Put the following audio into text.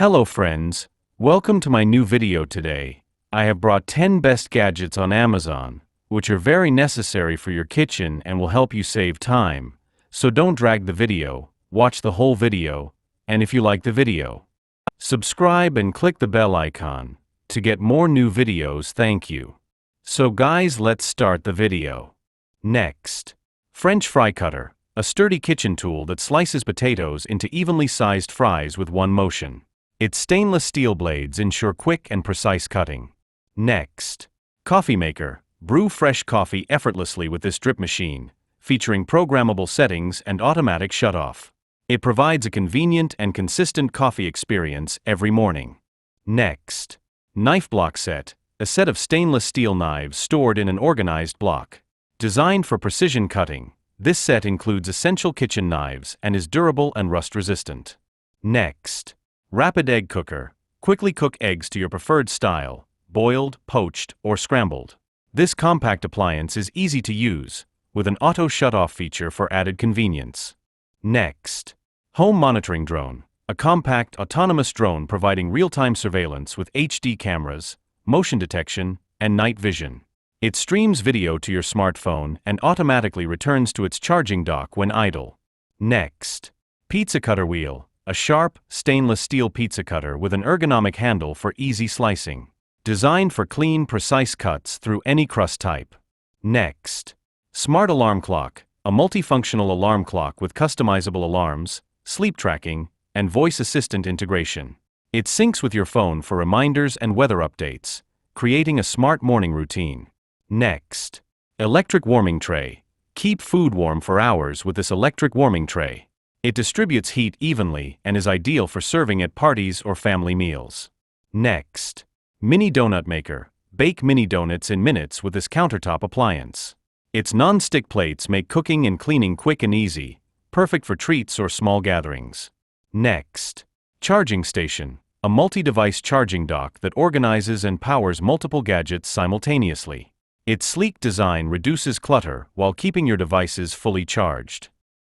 Hello friends, welcome to my new video today. I have brought 10 best gadgets on Amazon, which are very necessary for your kitchen and will help you save time. So don't drag the video, watch the whole video, and if you like the video, subscribe and click the bell icon to get more new videos. Thank you. So guys, let's start the video. Next, French fry cutter, a sturdy kitchen tool that slices potatoes into evenly sized fries with one motion. Its stainless steel blades ensure quick and precise cutting. Next, coffee maker, brew fresh coffee effortlessly with this drip machine, featuring programmable settings and automatic shutoff. It provides a convenient and consistent coffee experience every morning. Next, knife block set, a set of stainless steel knives stored in an organized block. Designed for precision cutting, this set includes essential kitchen knives and is durable and rust-resistant. Next, rapid egg cooker, quickly cook eggs to your preferred style, boiled, poached, or scrambled. This compact appliance is easy to use, with an auto shut-off feature for added convenience. Next, home monitoring drone, a compact autonomous drone providing real-time surveillance with HD cameras, motion detection, and night vision. It streams video to your smartphone and automatically returns to its charging dock when idle. Next, pizza cutter wheel, a sharp, stainless steel pizza cutter with an ergonomic handle for easy slicing. Designed for clean, precise cuts through any crust type. Next, smart alarm clock, a multifunctional alarm clock with customizable alarms, sleep tracking, and voice assistant integration. It syncs with your phone for reminders and weather updates, creating a smart morning routine. Next, electric warming tray. Keep food warm for hours with this electric warming tray. It distributes heat evenly and is ideal for serving at parties or family meals. Next, mini donut maker. Bake mini donuts in minutes with this countertop appliance. Its non-stick plates make cooking and cleaning quick and easy, perfect for treats or small gatherings. Next, charging station. A multi-device charging dock that organizes and powers multiple gadgets simultaneously. Its sleek design reduces clutter while keeping your devices fully charged.